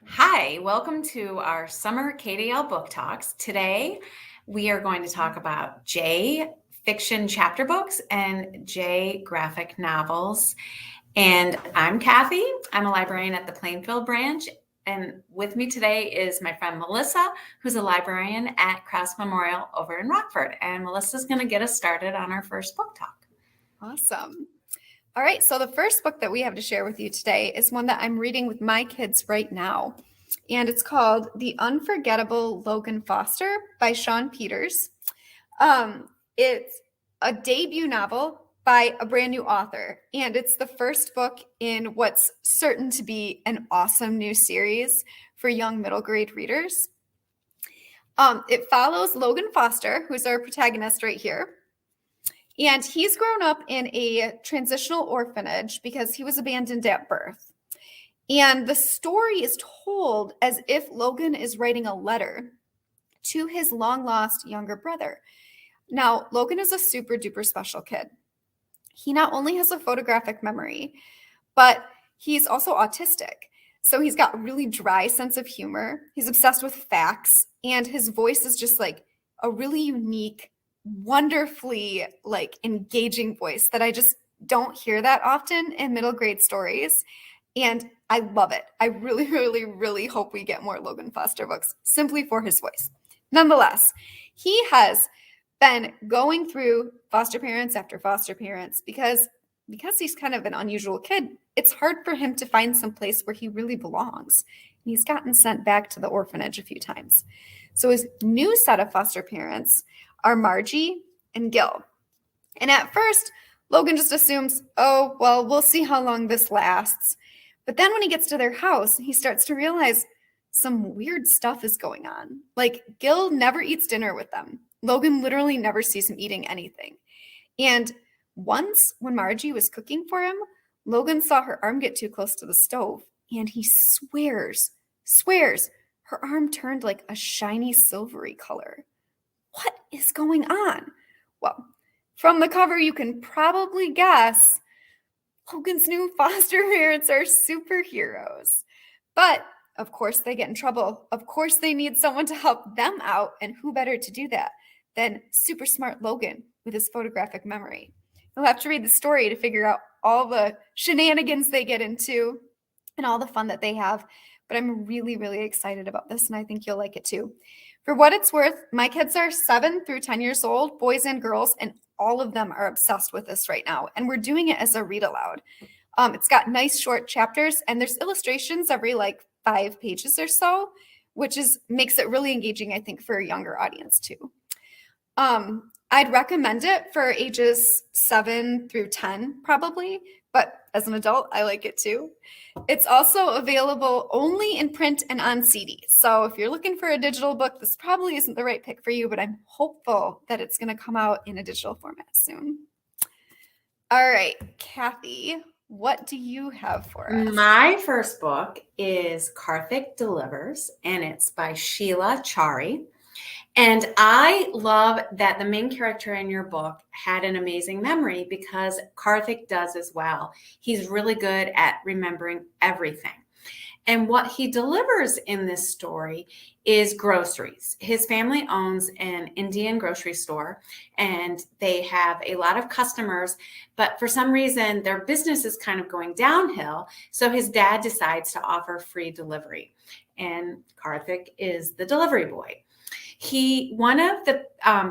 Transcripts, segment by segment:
Hi, welcome to our summer KDL Book Talks. Today, we are going to talk about J fiction chapter books and J graphic novels. And I'm Kathy. I'm a librarian at the Plainfield branch. And with me today is my friend Melissa, who's a librarian at Cress Memorial over in Rockford. And Melissa's going to get us started on our first book talk. Awesome. All right, so the first book that we have to share with you today is one that I'm reading with my kids right now. And it's called The Unforgettable Logan Foster by Sean Peters. It's a debut novel by a brand new author, and it's the first book in what's certain to be an awesome new series for young middle grade readers. It follows Logan Foster, who's our protagonist right here. And he's grown up in a transitional orphanage because he was abandoned at birth. And the story is told as if Logan is writing a letter to his long-lost younger brother. Now, Logan is a super duper special kid. He not only has a photographic memory, but he's also autistic. So he's got a really dry sense of humor. He's obsessed with facts, and his voice is just like a really unique, wonderfully engaging voice that I just don't hear that often in middle grade stories. And I love it. I really, really, really hope we get more Logan Foster books simply for his voice. Nonetheless, he has been going through foster parents after foster parents because he's kind of an unusual kid. It's hard for him to find some place where he really belongs. He's gotten sent back to the orphanage a few times. So his new set of foster parents are Margie and Gil. And at first, Logan just assumes, oh, well, we'll see how long this lasts. But then when he gets to their house, he starts to realize some weird stuff is going on. Like Gil never eats dinner with them. Logan literally never sees him eating anything. And once when Margie was cooking for him, Logan saw her arm get too close to the stove, and he swears her arm turned like a shiny silvery color. What is going on? Well, from the cover, you can probably guess Logan's new foster parents are superheroes. But of course, they get in trouble. Of course, they need someone to help them out. And who better to do that than super smart Logan with his photographic memory? You'll have to read the story to figure out all the shenanigans they get into and all the fun that they have. But I'm really, really excited about this, and I think you'll like it too. For what it's worth, my kids are 7 through 10 years old, boys and girls, and all of them are obsessed with this right now. And we're doing it as a read aloud. It's got nice short chapters, and there's illustrations every 5 pages or so, which makes it really engaging, I think, for a younger audience too. I'd recommend it for ages 7 through 10, probably, but as an adult, I like it too. It's also available only in print and on CD. So if you're looking for a digital book, this probably isn't the right pick for you, but I'm hopeful that it's going to come out in a digital format soon. All right, Kathy, what do you have for us? My first book is Karthik Delivers, and it's by Sheila Chari. And I love that the main character in your book had an amazing memory because Karthik does as well. He's really good at remembering everything. And what he delivers in this story is groceries. His family owns an Indian grocery store, and they have a lot of customers, but for some reason, their business is kind of going downhill. So his dad decides to offer free delivery, and Karthik is the delivery boy. One of the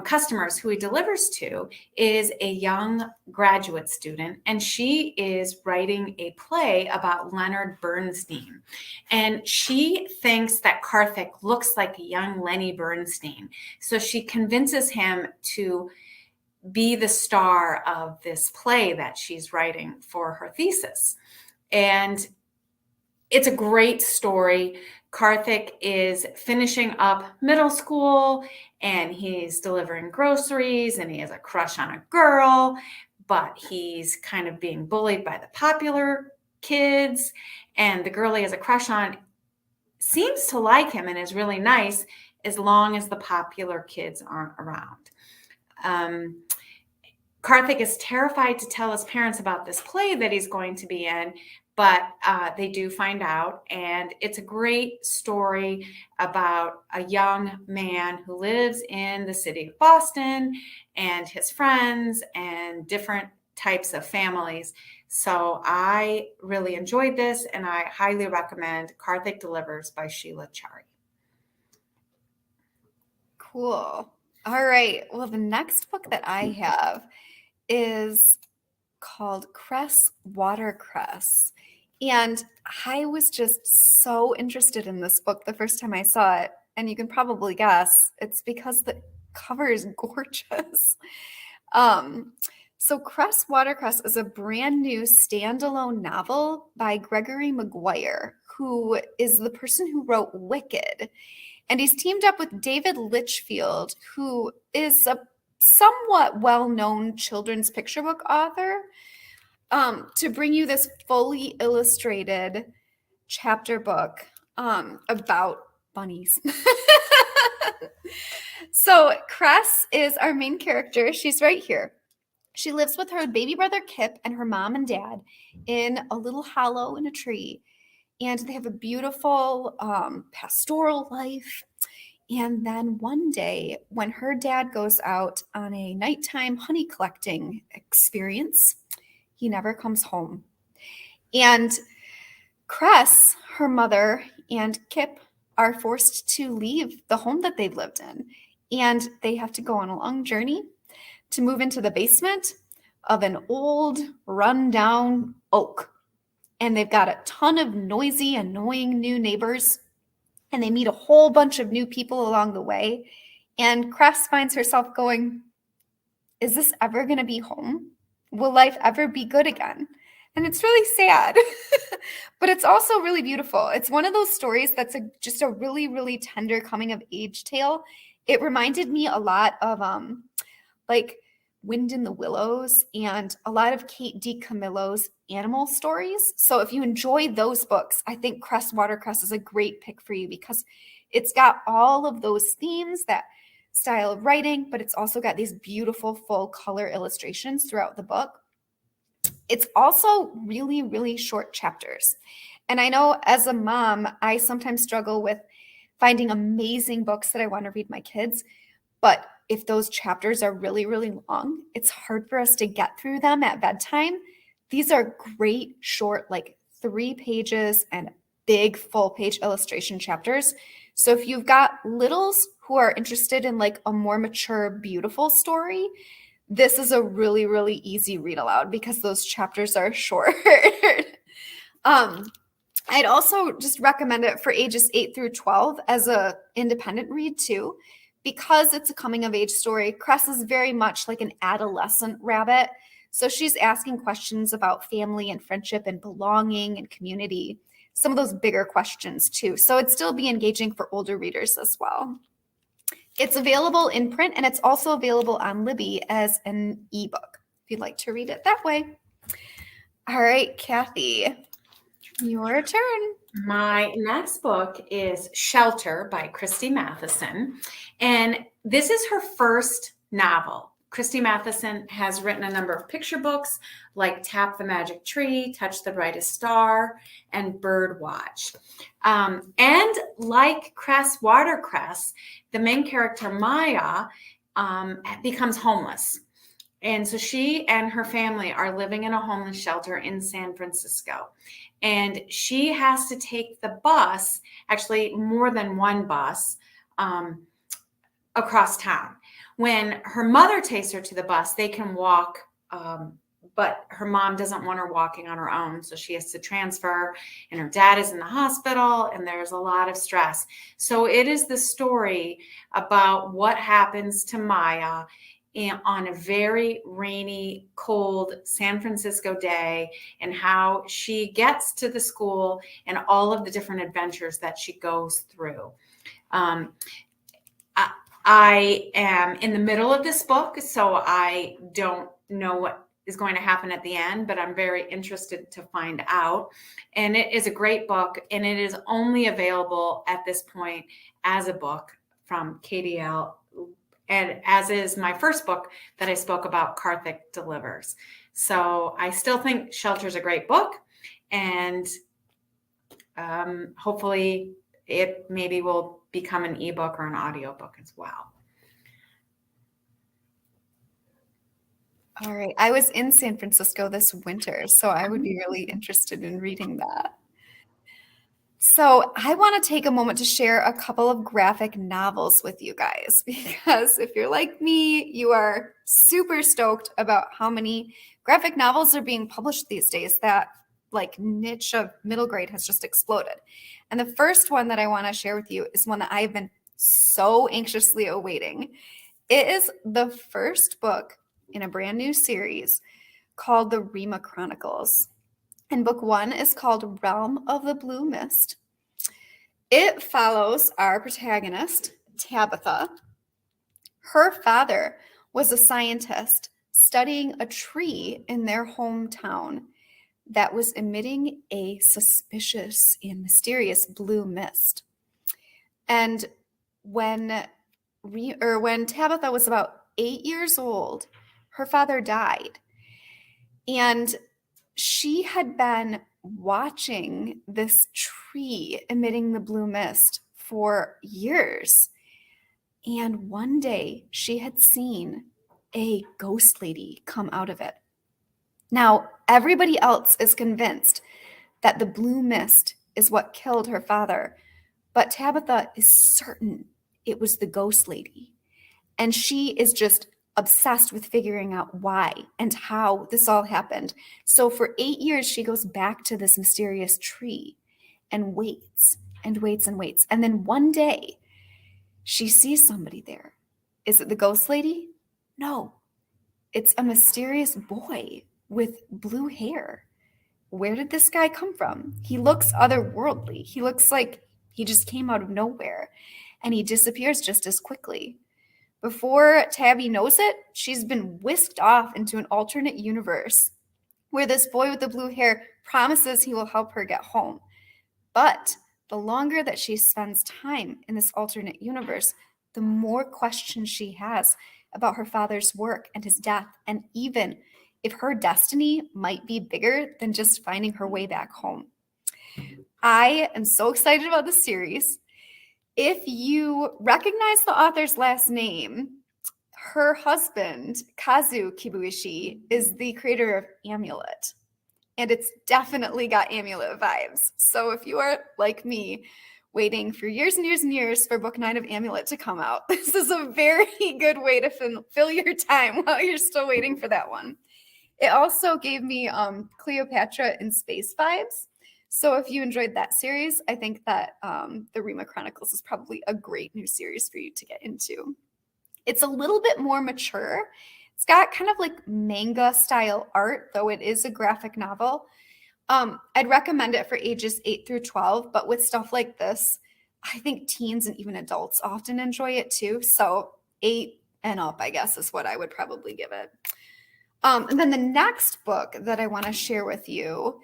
customers who he delivers to is a young graduate student, and she is writing a play about Leonard Bernstein. And she thinks that Karthik looks like a young Lenny Bernstein. So she convinces him to be the star of this play that she's writing for her thesis. And it's a great story. Karthik is finishing up middle school, and he's delivering groceries, and he has a crush on a girl, but he's kind of being bullied by the popular kids, and the girl he has a crush on seems to like him and is really nice as long as the popular kids aren't around. Karthik is terrified to tell his parents about this play that he's going to be in, but they do find out. And it's a great story about a young man who lives in the city of Boston and his friends and different types of families. So I really enjoyed this, and I highly recommend Karthik Delivers by Sheila Chari. Cool. All right. Well, the next book that I have is called Cress, Watercress. And I was just so interested in this book the first time I saw it. And you can probably guess it's because the cover is gorgeous. So Cress, Watercress is a brand new standalone novel by Gregory Maguire, who is the person who wrote Wicked. And he's teamed up with David Litchfield, who is a somewhat well-known children's picture book author, to bring you this fully illustrated chapter book about bunnies. So Cress is our main character. She's right here. She lives with her baby brother Kip and her mom and dad in a little hollow in a tree. And they have a beautiful pastoral life. And then one day, when her dad goes out on a nighttime honey collecting experience, he never comes home. And Cress, her mother, and Kip are forced to leave the home that they've lived in. And they have to go on a long journey to move into the basement of an old, run-down oak. And they've got a ton of noisy, annoying new neighbors. And they meet a whole bunch of new people along the way. And Cress finds herself going, is this ever going to be home? Will life ever be good again? And it's really sad, but it's also really beautiful. It's one of those stories that's just a really, really tender coming of age tale. It reminded me a lot of like Wind in the Willows and a lot of Kate DiCamillo's animal stories. So if you enjoy those books, I think Cress Watercress is a great pick for you because it's got all of those themes, that style of writing, but it's also got these beautiful full color illustrations throughout the book. It's also really, really short chapters. And I know as a mom, I sometimes struggle with finding amazing books that I want to read my kids, but if those chapters are really, really long, it's hard for us to get through them at bedtime. These are great short, like 3 pages and big full page illustration chapters. So if you've got littles who are interested in like a more mature, beautiful story, this is a really, really easy read aloud because those chapters are short. I'd also just recommend it for ages 8 through 12 as a independent read too. Because it's a coming of age story, Cress is very much like an adolescent rabbit. So she's asking questions about family and friendship and belonging and community, some of those bigger questions too. So it'd still be engaging for older readers as well. It's available in print and it's also available on Libby as an ebook if you'd like to read it that way. All right, Kathy, your turn. My next book is Shelter by Christy Matheson. And this is her first novel. Christy Matheson has written a number of picture books like Tap the Magic Tree, Touch the Brightest Star, and Bird Watch. And like Cress Watercress, the main character, Maya, becomes homeless. And so she and her family are living in a homeless shelter in San Francisco. And she has to take the bus, actually more than one bus, across town. When her mother takes her to the bus, they can walk, but her mom doesn't want her walking on her own. So she has to transfer, and her dad is in the hospital, and there's a lot of stress. So it is the story about what happens to Maya on a very rainy, cold San Francisco day, and how she gets to the school and all of the different adventures that she goes through. I am in the middle of this book, so I don't know what is going to happen at the end, but I'm very interested to find out. And it is a great book, and it is only available at this point as a book from KDL, and as is my first book that I spoke about, Karthik Delivers. So I still think Shelter is a great book, And hopefully it maybe will become an ebook or an audiobook as well. All right. I was in San Francisco this winter, so I would be really interested in reading that. So I want to take a moment to share a couple of graphic novels with you guys, because if you're like me, you are super stoked about how many graphic novels are being published these days. That like niche of middle grade has just exploded. And the first one that I want to share with you is one that I've been so anxiously awaiting. It is the first book in a brand new series called the Rima Chronicles. And book one is called Realm of the Blue Mist. It follows our protagonist, Tabitha. Her father was a scientist studying a tree in their hometown that was emitting a suspicious and mysterious blue mist. And when Tabitha was about 8 years old, her father died. And she had been watching this tree emitting the blue mist for years. And one day she had seen a ghost lady come out of it. Now, everybody else is convinced that the blue mist is what killed her father, but Tabitha is certain it was the ghost lady. And she is just obsessed with figuring out why and how this all happened. So for 8 years, she goes back to this mysterious tree and waits and waits and waits. And then one day, she sees somebody there. Is it the ghost lady? No. It's a mysterious boy with blue hair. Where did this guy come from? He looks otherworldly. He looks like he just came out of nowhere, and he disappears just as quickly. Before Tabby knows it, she's been whisked off into an alternate universe where this boy with the blue hair promises he will help her get home. But the longer that she spends time in this alternate universe, the more questions she has about her father's work and his death, and even if her destiny might be bigger than just finding her way back home. I am so excited about this series. If you recognize the author's last name, her husband, Kazu Kibuishi, is the creator of Amulet. And it's definitely got Amulet vibes. So if you are like me, waiting for years and years and years for book 9 of Amulet to come out, this is a very good way to fill your time while you're still waiting for that one. It also gave me Cleopatra in Space vibes. So if you enjoyed that series, I think that the Rima Chronicles is probably a great new series for you to get into. It's a little bit more mature. It's got kind of like manga style art, though it is a graphic novel. I'd recommend it for ages 8 through 12, but with stuff like this, I think teens and even adults often enjoy it too. So 8 and up, I guess, is what I would probably give it. And then the next book that I want to share with you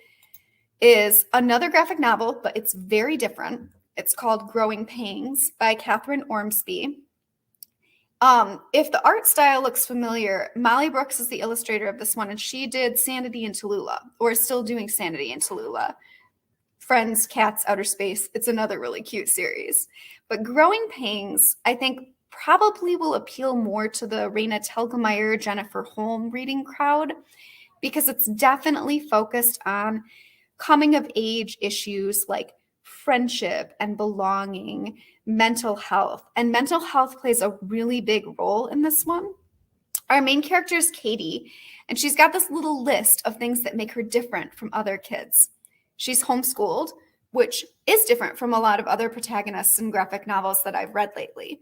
is another graphic novel, but it's very different. It's called Growing Pains by Catherine Ormsby. If the art style looks familiar, Molly Brooks is the illustrator of this one, and she did Sanity in Tallulah, or is still doing Sanity in Tallulah. Friends, Cats, Outer Space. It's another really cute series. But Growing Pains, I think, probably will appeal more to the Raina Telgemeier, Jennifer Holm reading crowd, because it's definitely focused on coming of age issues like friendship and belonging, mental health. And mental health plays a really big role in this one. Our main character is Katie, and she's got this little list of things that make her different from other kids. She's homeschooled, which is different from a lot of other protagonists in graphic novels that I've read lately.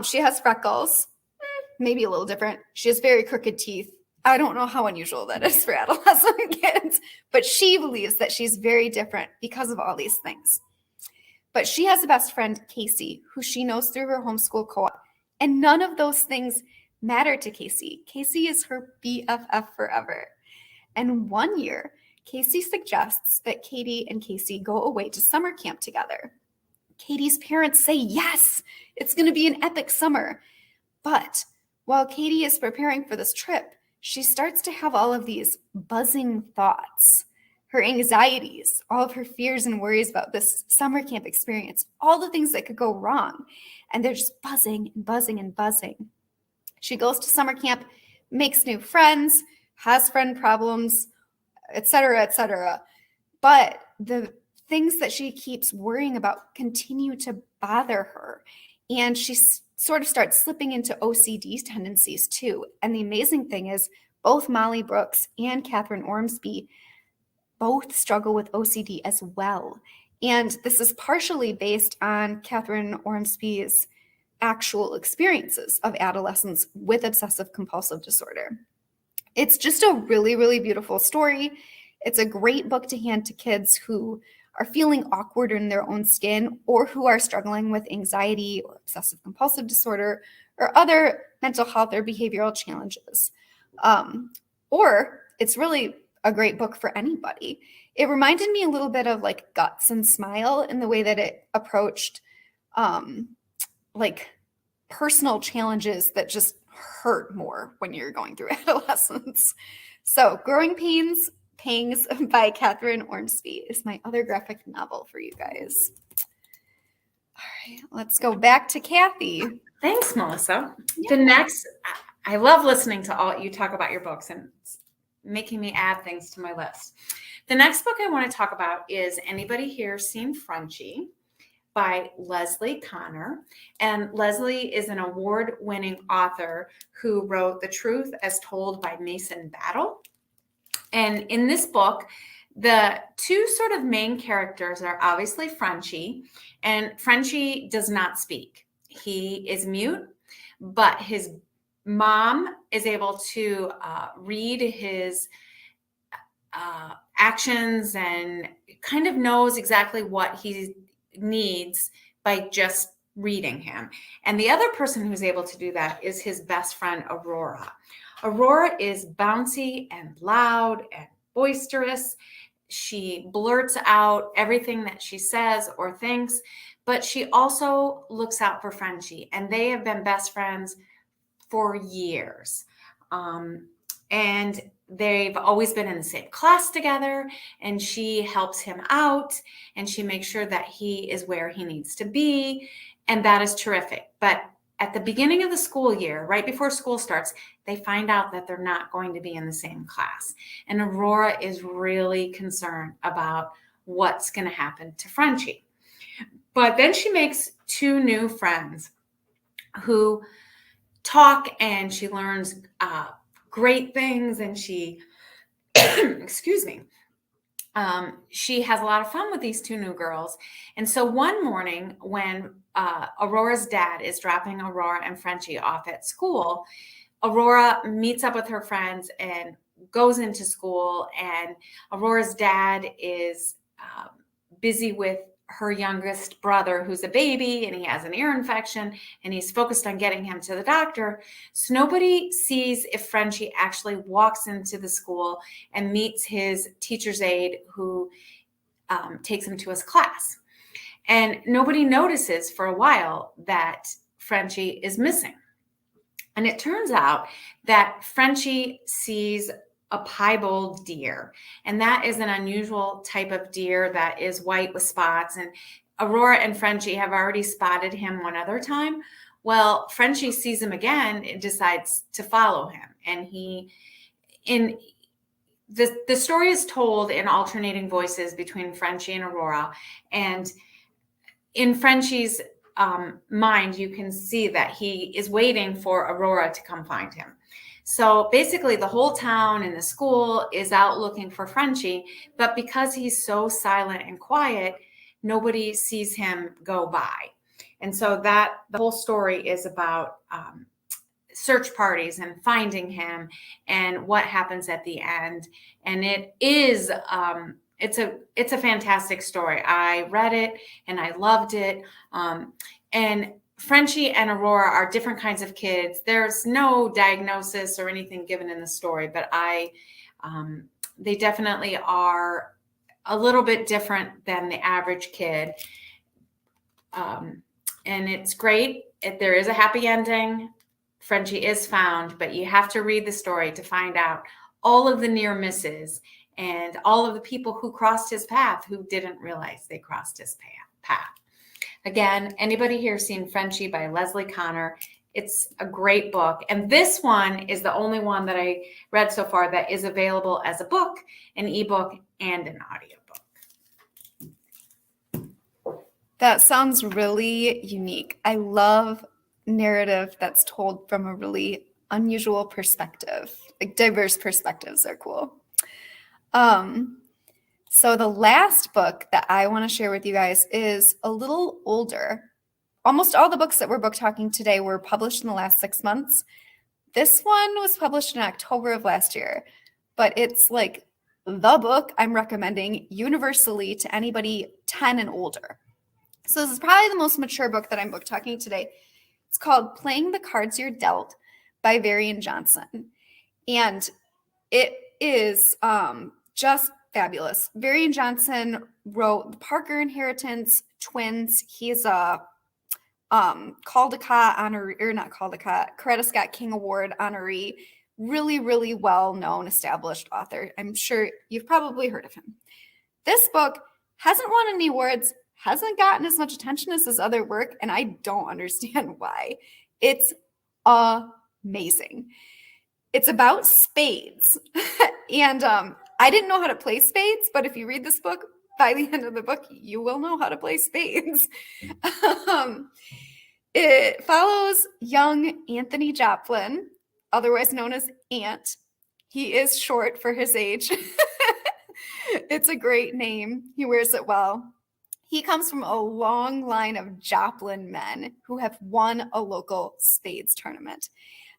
She has freckles, maybe a little different. She has very crooked teeth. I don't know how unusual that is for adolescent kids, but she believes that she's very different because of all these things. But she has a best friend, Casey, who she knows through her homeschool co-op, and none of those things matter to Casey. Casey is her BFF forever. And one year, Casey suggests that Katie and Casey go away to summer camp together. Katie's parents say, yes, it's going to be an epic summer. But while Katie is preparing for this trip, she starts to have all of these buzzing thoughts. her anxieties, all of her fears and worries about this summer camp experience, all the things that could go wrong. And they're just buzzing and buzzing and buzzing. She goes to summer camp, makes new friends, has friend problems, etc., etc. But the things that she keeps worrying about continue to bother her. And she sort of starts slipping into OCD tendencies too. And the amazing thing is both Molly Brooks and Catherine Ormsby both struggle with OCD as well. And this is partially based on Catherine Ormsby's actual experiences of adolescence with obsessive compulsive disorder. It's just a really, really beautiful story. It's a great book to hand to kids who are feeling awkward in their own skin or who are struggling with anxiety or obsessive compulsive disorder or other mental health or behavioral challenges. Or it's really a great book for anybody. It reminded me a little bit of like Guts and Smile in the way that it approached like personal challenges that just hurt more when you're going through adolescence. So Growing Pangs by Catherine Ormsby is my other graphic novel for you guys. All right, let's go back to Kathy. Thanks, Melissa. Yeah. The next, I love listening to all you talk about your books and it's making me add things to my list. The next book I want to talk about is Anybody Here Seen Frangie by Leslie Connor. And Leslie is an award-winning author who wrote The Truth as Told by Mason Battle. And in this book, the two sort of main characters are obviously Frangie, and Frangie does not speak. He is mute, but his mom is able to read his actions and kind of knows exactly what he needs by just reading him. And the other person who's able to do that is his best friend, Aurora. Aurora is bouncy and loud and boisterous. She blurts out everything that she says or thinks, but she also looks out for Frangie, and they have been best friends for years. And they've always been in the same class together, and she helps him out and she makes sure that he is where he needs to be. And that is terrific. But at the beginning of the school year, right before school starts, they find out that they're not going to be in the same class. And Aurora is really concerned about what's going to happen to Frangie. But then she makes two new friends who talk, and she learns great things, and she, excuse me, she has a lot of fun with these two new girls. And so one morning when Aurora's dad is dropping Aurora and Frangie off at school, Aurora meets up with her friends and goes into school, and Aurora's dad is busy with her youngest brother who's a baby, and he has an ear infection, and he's focused on getting him to the doctor. So nobody sees if Frangie actually walks into the school and meets his teacher's aide who takes him to his class. And nobody notices for a while that Frangie is missing. And it turns out that Frangie sees a piebald deer. And that is an unusual type of deer that is white with spots. And Aurora and Frangie have already spotted him one other time. Well, Frangie sees him again and decides to follow him. And the story is told in alternating voices between Frangie and Aurora. And in Frangie's mind, you can see that he is waiting for Aurora to come find him. So basically the whole town and the school is out looking for Frangie, but because he's so silent and quiet, nobody sees him go by. And so the whole story is about search parties and finding him and what happens at the end. And it is, it's a fantastic story. I read it and I loved it. And Frangie and Aurora are different kinds of kids. There's no diagnosis or anything given in the story, but they definitely are a little bit different than the average kid. And it's great. There is a happy ending. Frangie is found, but you have to read the story to find out all of the near misses and all of the people who crossed his path who didn't realize they crossed his path. Again, anybody here seen Frangie by Leslie Connor? It's a great book. And this one is the only one that I read so far that is available as a book, an ebook, and an audiobook. That sounds really unique. I love narrative that's told from a really unusual perspective. Like diverse perspectives are cool. So the last book that I want to share with you guys is a little older. Almost all the books that we're book talking today were published in the last 6 months. This one was published in October of last year, but it's like the book I'm recommending universally to anybody 10 and older. So this is probably the most mature book that I'm book talking today. It's called Playing the Cards You're Dealt by Varian Johnson. And it is just fabulous. Varian Johnson wrote The Parker Inheritance, Twins. He's a Caldecott honoree, or not Caldecott, Coretta Scott King Award honoree. Really, really well-known, established author. I'm sure you've probably heard of him. This book hasn't won any awards, hasn't gotten as much attention as his other work, and I don't understand why. It's amazing. It's about spades. And I didn't know how to play spades, but if you read this book, by the end of the book, you will know how to play spades. It follows young Anthony Joplin, otherwise known as Ant. He is short for his age. It's a great name. He wears it well. He comes from a long line of Joplin men who have won a local spades tournament.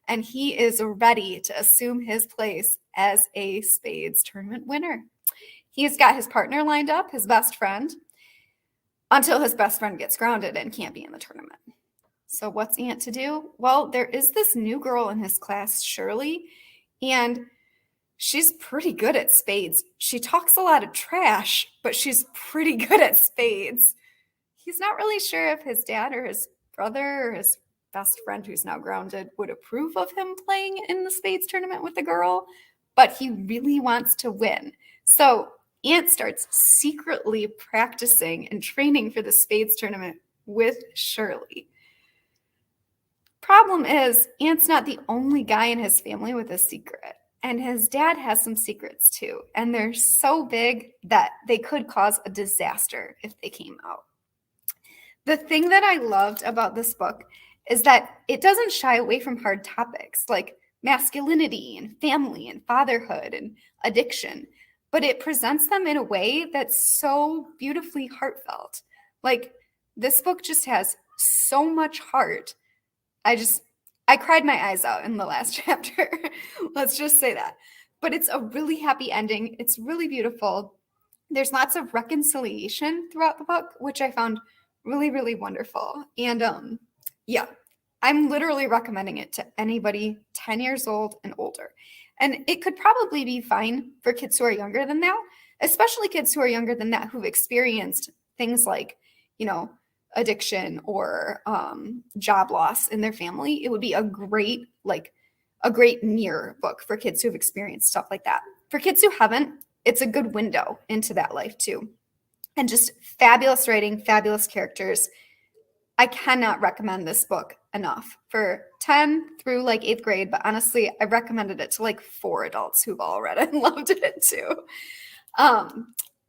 And he is ready to assume his place as a spades tournament winner. He's got his partner lined up, his best friend, until his best friend gets grounded and can't be in the tournament. So what's Ant to do? Well, there is this new girl in his class, Shirley, and she's pretty good at spades. She talks a lot of trash, but she's pretty good at spades. He's not really sure if his dad or his brother or his best friend who's now grounded would approve of him playing in the spades tournament with the girl, but he really wants to win. So Ant starts secretly practicing and training for the spades tournament with Shirley. Problem is, Ant's not the only guy in his family with a secret. And his dad has some secrets too. And they're so big that they could cause a disaster if they came out. The thing that I loved about this book is that it doesn't shy away from hard topics like masculinity and family and fatherhood and addiction, but it presents them in a way that's so beautifully heartfelt. Like, this book just has so much heart. I cried my eyes out in the last chapter. Let's just say that. But it's a really happy ending. It's really beautiful. There's lots of reconciliation throughout the book, which I found really, really wonderful. And yeah, I'm literally recommending it to anybody 10 years old and older. And it could probably be fine for kids who are younger than that, especially kids who are younger than that who've experienced things like, addiction or job loss in their family. It would be a great mirror book for kids who've experienced stuff like that. For kids who haven't, it's a good window into that life too. And just fabulous writing, fabulous characters. I cannot recommend this book enough for 10 through 8th grade, but honestly, I recommended it to 4 adults who've all read it and loved it too.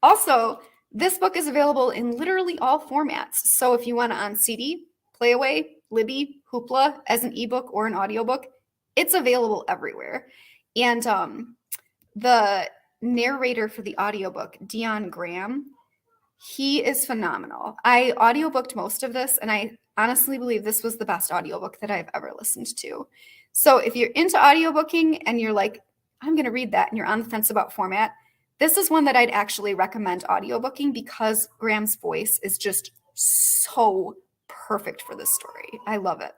Also, this book is available in literally all formats. So if you want it on CD, Playaway, Libby, Hoopla, as an ebook or an audiobook, it's available everywhere. And the narrator for the audiobook, Dion Graham, he is phenomenal. I audiobooked most of this, and I honestly believe this was the best audiobook that I've ever listened to. So if you're into audiobooking and you're like, I'm going to read that, and you're on the fence about format, this is one that I'd actually recommend audiobooking because Graham's voice is just so perfect for this story. I love it.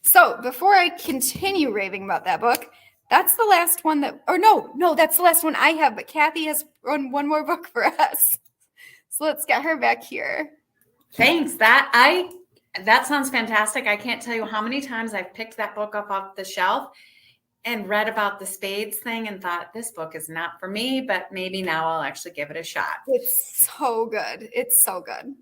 So before I continue raving about that book, that's the last one that's the last one I have, but Kathy has run one more book for us. So let's get her back here. Thanks. That sounds fantastic. I can't tell you how many times I've picked that book up off the shelf and read about the spades thing and thought, this book is not for me, but maybe now I'll actually give it a shot. It's so good. It's so good.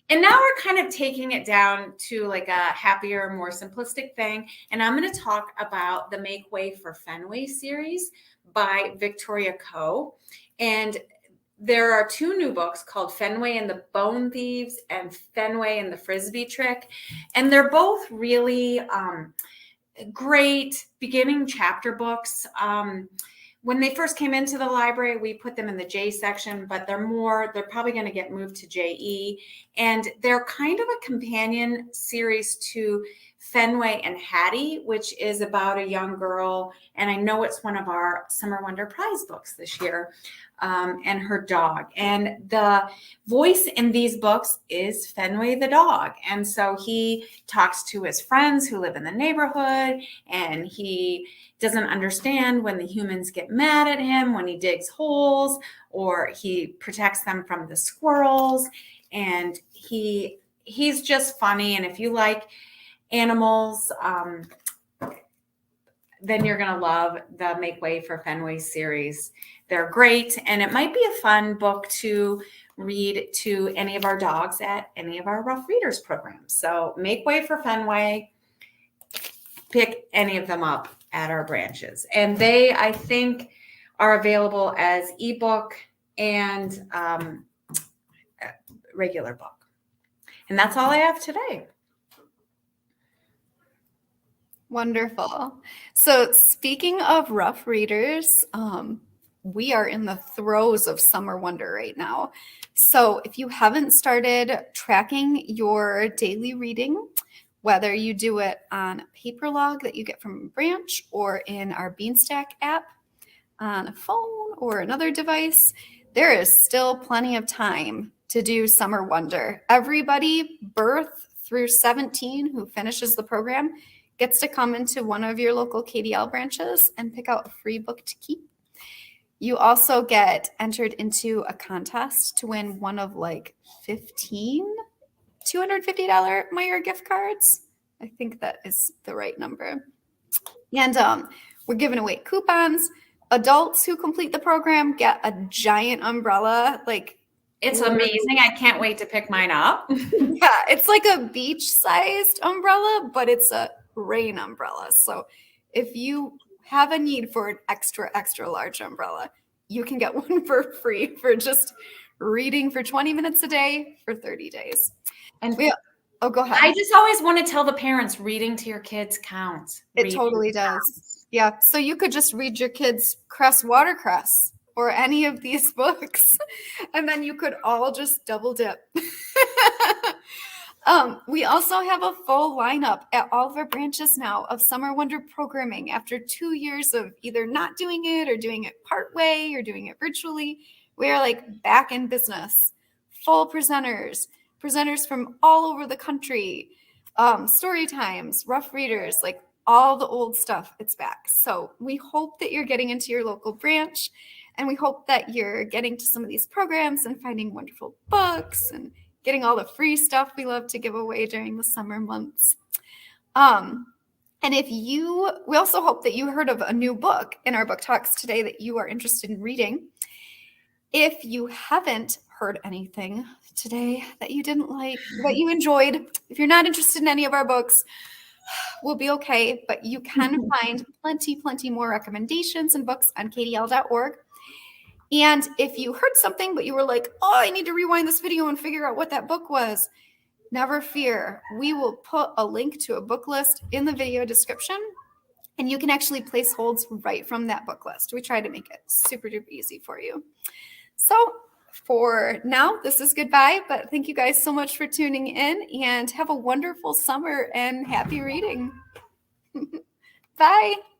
And now we're kind of taking it down to like a happier, more simplistic thing. And I'm going to talk about the Make Way for Fenway series by Victoria Coe. And there are 2 new books called Fenway and the Bone Thieves and Fenway and the Frisbee Trick. And they're both really great beginning chapter books. When they first came into the library, we put them in the J section, but they're probably going to get moved to JE. And they're kind of a companion series to Fenway and Hattie, which is about a young girl. And I know it's one of our Summer Wonder Prize books this year, and her dog. And the voice in these books is Fenway the dog. And so he talks to his friends who live in the neighborhood, and he doesn't understand when the humans get mad at him when he digs holes, or he protects them from the squirrels. And he's just funny. And if you like animals, then you're going to love the Make Way for Fenway series. They're great. And it might be a fun book to read to any of our dogs at any of our Rough Readers programs. So Make Way for Fenway, pick any of them up at our branches. And they, I think, are available as ebook and regular book. And that's all I have today. Wonderful. So speaking of Rough Readers, we are in the throes of Summer Wonder right now. So if you haven't started tracking your daily reading, whether you do it on a paper log that you get from a branch or in our Beanstack app on a phone or another device, there is still plenty of time to do Summer Wonder. Everybody birth through 17 who finishes the program gets to come into one of your local KDL branches and pick out a free book to keep. You also get entered into a contest to win one of like 15 $250 Meyer gift cards. I think that is the right number. And we're giving away coupons. Adults who complete the program get a giant umbrella. Like, it's amazing. I can't wait to pick mine up. Yeah, it's like a beach-sized umbrella, but it's a rain umbrella. So if you have a need for an extra, extra large umbrella, you can get one for free for just reading for 20 minutes a day for 30 days. And go ahead. I just always want to tell the parents, reading to your kids counts. It totally does. Yeah. So you could just read your kids Cress, Watercress or any of these books, and then you could all just double dip. We also have a full lineup at all of our branches now of Summer Wonder programming after 2 years of either not doing it or doing it part way or doing it virtually. We are like back in business, full presenters from all over the country, story times, Rough Readers, like all the old stuff, it's back. So we hope that you're getting into your local branch, and we hope that you're getting to some of these programs and finding wonderful books and getting all the free stuff we love to give away during the summer months. And we also hope that you heard of a new book in our book talks today that you are interested in reading. If you haven't heard anything today that you didn't like, that you enjoyed, if you're not interested in any of our books, we'll be okay. But you can find plenty more recommendations and books on kdl.org. And if you heard something, but you were like, oh, I need to rewind this video and figure out what that book was, never fear. We will put a link to a book list in the video description, and you can actually place holds right from that book list. We try to make it super duper easy for you. So for now, this is goodbye, but thank you guys so much for tuning in, and have a wonderful summer and happy reading. Bye.